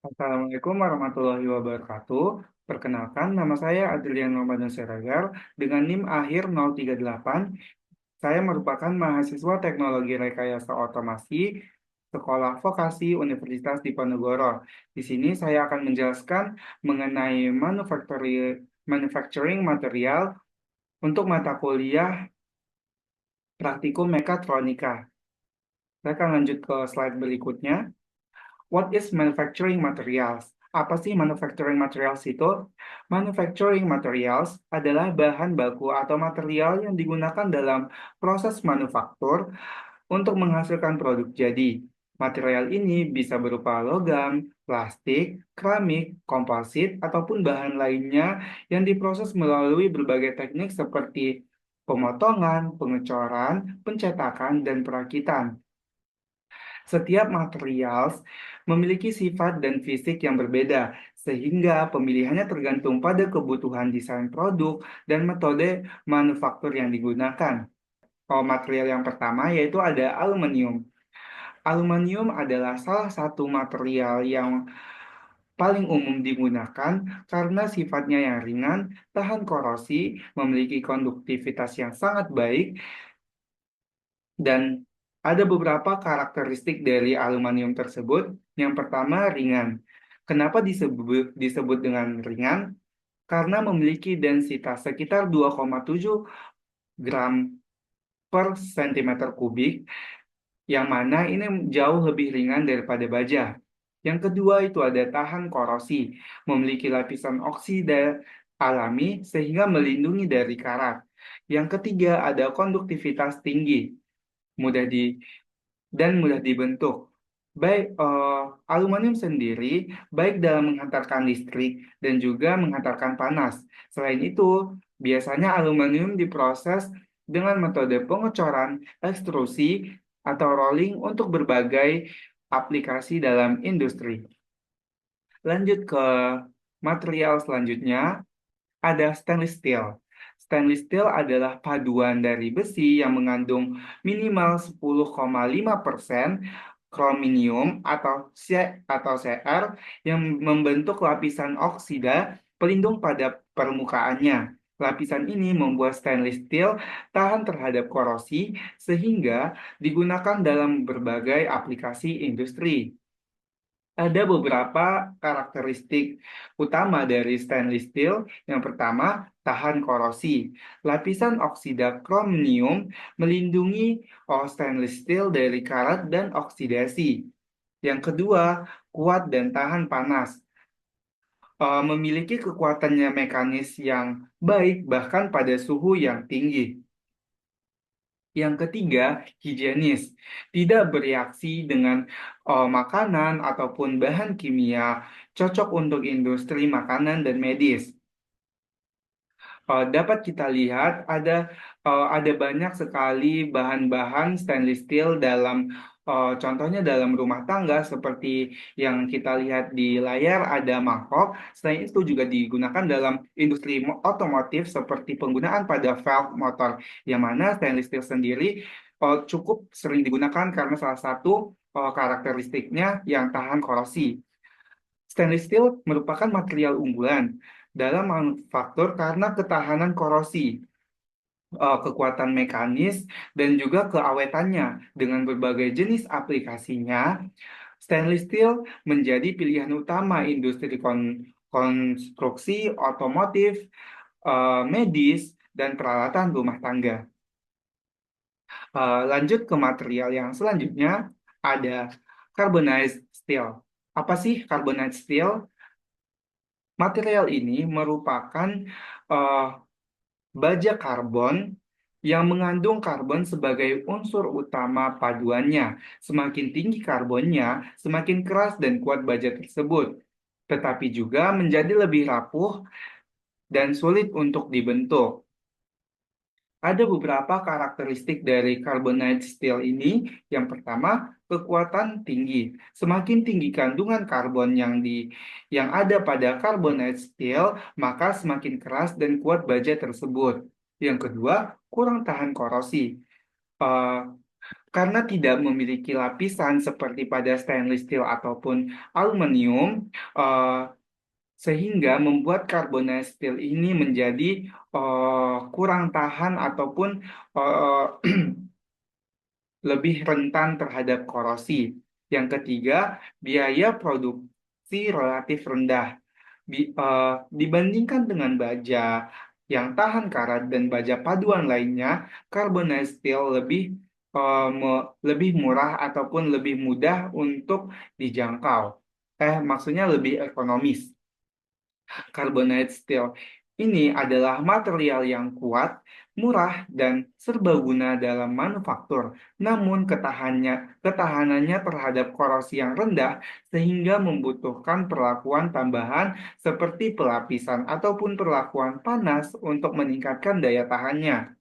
Assalamualaikum warahmatullahi wabarakatuh. Perkenalkan, nama saya Adrian Ramadan Siregar dengan NIM akhir 038. Saya merupakan mahasiswa Teknologi Rekayasa Otomasi Sekolah Vokasi Universitas Diponegoro. Di sini saya akan menjelaskan mengenai manufacturing material untuk mata kuliah praktikum mekatronika. Saya akan lanjut ke slide berikutnya. What is manufacturing materials? Apa sih manufacturing materials itu? Manufacturing materials adalah bahan baku atau material yang digunakan dalam proses manufaktur untuk menghasilkan produk jadi. Material ini bisa berupa logam, plastik, keramik, komposit, ataupun bahan lainnya yang diproses melalui berbagai teknik seperti pemotongan, pengecoran, pencetakan, dan perakitan. Setiap material memiliki sifat dan fisik yang berbeda, sehingga pemilihannya tergantung pada kebutuhan desain produk dan metode manufaktur yang digunakan. Material yang pertama yaitu ada aluminium. Aluminium adalah salah satu material yang paling umum digunakan karena sifatnya yang ringan, tahan korosi, memiliki konduktivitas yang sangat baik, dan ada beberapa karakteristik dari aluminium tersebut. Yang pertama, ringan. Kenapa disebut dengan ringan? Karena memiliki densitas sekitar 2,7 gram per sentimeter kubik, yang mana ini jauh lebih ringan daripada baja. Yang kedua itu ada tahan korosi, memiliki lapisan oksida alami sehingga melindungi dari karat. Yang ketiga ada konduktivitas tinggi, mudah di dan mudah dibentuk. Baik aluminium sendiri baik dalam menghantarkan listrik dan juga menghantarkan panas. Selain itu, biasanya aluminium diproses dengan metode pengecoran, ekstrusi, atau rolling untuk berbagai aplikasi dalam industri. Lanjut ke material selanjutnya, ada stainless steel. Stainless steel adalah paduan dari besi yang mengandung minimal 10,5% krominium atau Cr yang membentuk lapisan oksida pelindung pada permukaannya. Lapisan ini membuat stainless steel tahan terhadap korosi sehingga digunakan dalam berbagai aplikasi industri. Ada beberapa karakteristik utama dari stainless steel. Yang pertama, tahan korosi. Lapisan oksida krominium melindungi stainless steel dari karat dan oksidasi. Yang kedua, kuat dan tahan panas. Memiliki kekuatannya mekanis yang baik bahkan pada suhu yang tinggi. Yang ketiga, higienis. Tidak bereaksi dengan makanan ataupun bahan kimia, cocok untuk industri makanan dan medis. Dapat kita lihat ada banyak sekali bahan-bahan stainless steel dalam contohnya dalam rumah tangga seperti yang kita lihat di layar ada mangkok. Selain itu juga digunakan dalam industri otomotif seperti penggunaan pada valve motor, yang mana stainless steel sendiri cukup sering digunakan karena salah satu karakteristiknya yang tahan korosi. Stainless steel merupakan material unggulan dalam manufaktur karena ketahanan korosi, kekuatan mekanis, dan juga keawetannya. Dengan berbagai jenis aplikasinya, stainless steel menjadi pilihan utama industri konstruksi, otomotif, medis, dan peralatan rumah tangga. Lanjut ke material yang selanjutnya, ada carbonized steel. Apa sih carbonized steel? Material ini merupakan eh, baja karbon yang mengandung karbon sebagai unsur utama paduannya. Semakin tinggi karbonnya, semakin keras dan kuat baja tersebut. Tetapi juga menjadi lebih rapuh dan sulit untuk dibentuk. Ada beberapa karakteristik dari carbonate steel ini. Yang pertama, kekuatan tinggi. Semakin tinggi kandungan karbon yang ada pada carbonate steel, maka semakin keras dan kuat baja tersebut. Yang kedua, kurang tahan korosi. Eh, Karena tidak memiliki lapisan seperti pada stainless steel ataupun aluminium, eh, sehingga membuat carbonate steel ini menjadi kurang tahan ataupun eh, lebih rentan terhadap korosi. Yang ketiga, biaya produksi relatif rendah. Dibandingkan dengan baja yang tahan karat dan baja paduan lainnya, carbonate steel lebih murah ataupun lebih mudah untuk dijangkau. Maksudnya lebih ekonomis. Carbonate steel ini adalah material yang kuat, murah, dan serbaguna dalam manufaktur, namun ketahanannya terhadap korosi yang rendah sehingga membutuhkan perlakuan tambahan seperti pelapisan ataupun perlakuan panas untuk meningkatkan daya tahannya.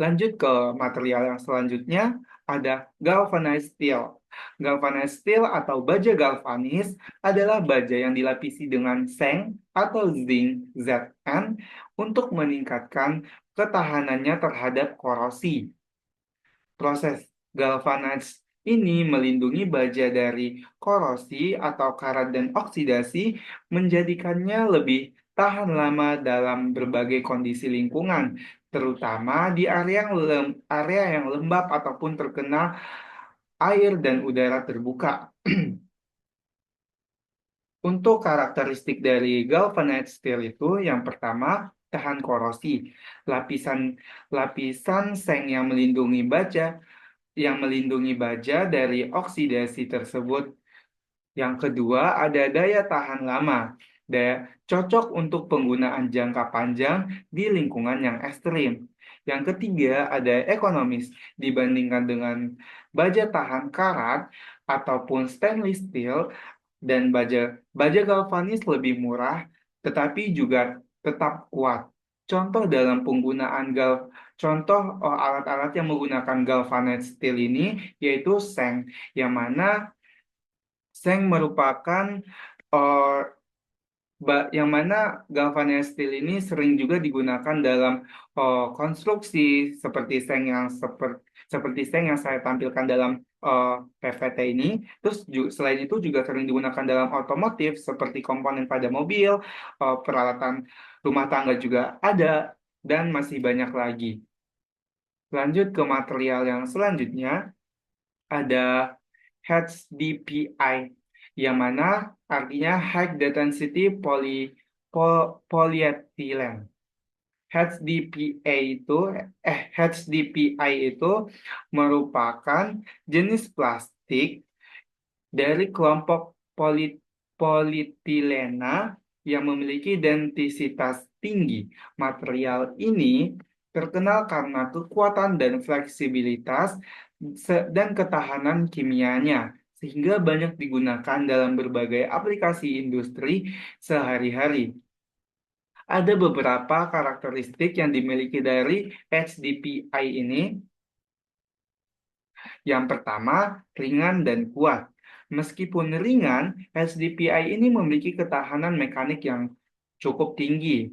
Lanjut ke material yang selanjutnya, ada galvanized steel. Galvanized steel atau baja galvanis adalah baja yang dilapisi dengan seng atau zinc Zn untuk meningkatkan ketahanannya terhadap korosi. Proses galvanized ini melindungi baja dari korosi atau karat dan oksidasi, menjadikannya lebih tahan lama dalam berbagai kondisi lingkungan, terutama di area yang lembab ataupun terkena air dan udara terbuka. Untuk karakteristik dari galvanized steel itu, yang pertama, tahan korosi. Lapisan lapisan seng yang melindungi baja dari oksidasi tersebut. Yang kedua, ada daya tahan lama. Cocok untuk penggunaan jangka panjang di lingkungan yang ekstrim. Yang ketiga, ada ekonomis. Dibandingkan dengan baja tahan karat ataupun stainless steel, dan baja galvanis lebih murah, tetapi juga tetap kuat. Contoh dalam penggunaan alat-alat yang menggunakan galvanized steel ini yaitu seng, yang mana seng merupakan eh, yang mana galvanized steel ini sering juga digunakan dalam konstruksi seperti seng yang saya tampilkan dalam PVT ini. Terus selain itu juga sering digunakan dalam otomotif seperti komponen pada mobil, peralatan rumah tangga juga ada, dan masih banyak lagi. Lanjut ke material yang selanjutnya, ada HDPI, yang mana artinya High Density Polyethylene. HDPI itu merupakan jenis plastik dari kelompok polietilena yang memiliki densititas tinggi. Material ini terkenal karena kekuatan dan fleksibilitas dan ketahanan kimianya, sehingga banyak digunakan dalam berbagai aplikasi industri sehari-hari. Ada beberapa karakteristik yang dimiliki dari HDPI ini. Yang pertama, ringan dan kuat. Meskipun ringan, HDPI ini memiliki ketahanan mekanik yang cukup tinggi.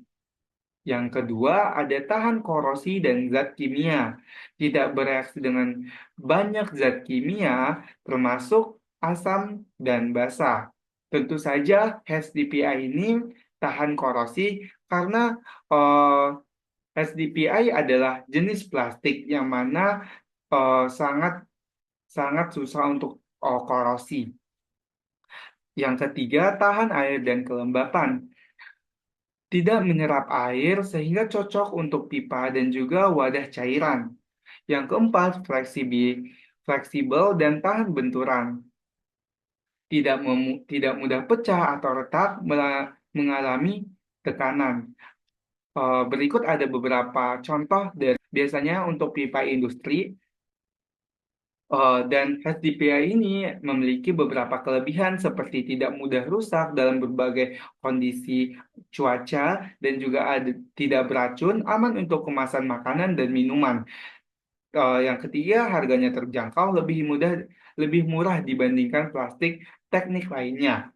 Yang kedua, ada tahan korosi dan zat kimia. Tidak bereaksi dengan banyak zat kimia, termasuk asam dan basa. Tentu saja, HDPI ini tahan korosi karena HDPI adalah jenis plastik yang mana sangat sangat susah untuk korosi. Yang ketiga, tahan air dan kelembapan. Tidak menyerap air sehingga cocok untuk pipa dan juga wadah cairan. Yang keempat, fleksibel dan tahan benturan. Tidak mudah pecah atau retak, mengalami tekanan. Berikut ada beberapa contoh dari biasanya untuk pipa industri. Dan HDPI ini memiliki beberapa kelebihan seperti tidak mudah rusak dalam berbagai kondisi cuaca dan juga tidak beracun, aman untuk kemasan makanan dan minuman. Yang ketiga, harganya terjangkau, lebih murah dibandingkan plastik teknik lainnya.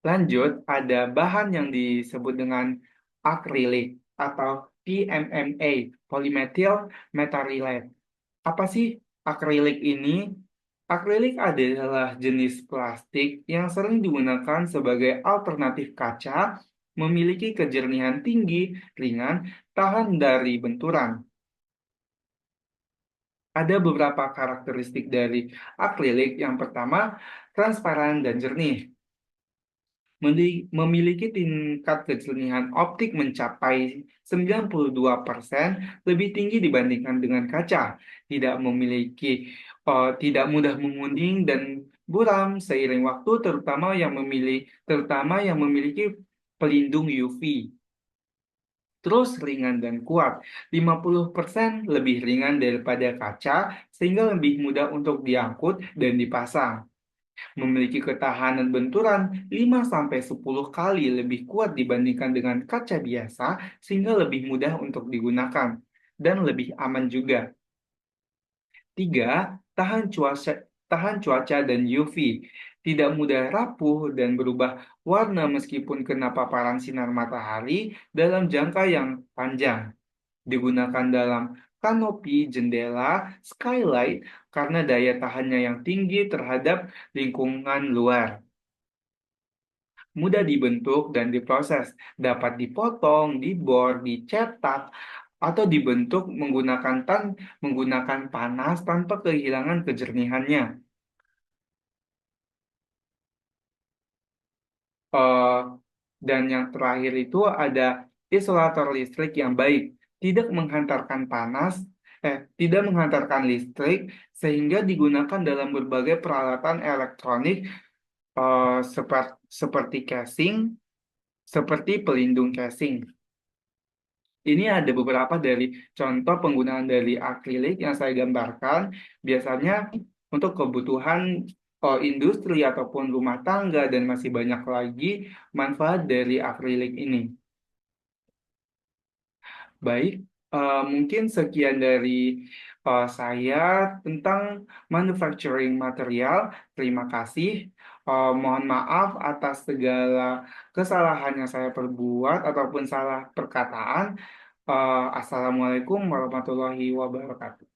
Lanjut, ada bahan yang disebut dengan akrilik atau PMMA, polymethyl methacrylate. Apa sih akrilik ini? Akrilik adalah jenis plastik yang sering digunakan sebagai alternatif kaca, memiliki kejernihan tinggi, ringan, tahan dari benturan. Ada beberapa karakteristik dari akrilik. Yang pertama, transparan dan jernih. Memiliki tingkat kejernihan optik mencapai 92%, lebih tinggi dibandingkan dengan kaca. Tidak mudah menguning dan buram seiring waktu, terutama yang memiliki pelindung UV. Terus ringan dan kuat, 50% lebih ringan daripada kaca sehingga lebih mudah untuk diangkut dan dipasang. Memiliki ketahanan benturan 5-10 kali lebih kuat dibandingkan dengan kaca biasa sehingga lebih mudah untuk digunakan dan lebih aman juga. 3. Tahan cuaca dan UV. Tidak mudah rapuh dan berubah warna meskipun kena paparan sinar matahari dalam jangka yang panjang. Digunakan dalam kanopi jendela, skylight, karena daya tahannya yang tinggi terhadap lingkungan luar. Mudah dibentuk dan diproses, dapat dipotong, dibor, dicetak, atau dibentuk menggunakan panas tanpa kehilangan kejernihannya. Eh, dan yang terakhir itu ada isolator listrik yang baik, tidak menghantarkan tidak menghantarkan listrik sehingga digunakan dalam berbagai peralatan elektronik seperti casing, seperti pelindung casing. Ini ada beberapa dari contoh penggunaan dari akrilik yang saya gambarkan. Biasanya untuk kebutuhan industri ataupun rumah tangga dan masih banyak lagi manfaat dari akrilik ini. Baik, mungkin sekian dari saya tentang manufacturing material. Terima kasih. Mohon maaf atas segala kesalahan yang saya perbuat ataupun salah perkataan. Assalamualaikum warahmatullahi wabarakatuh.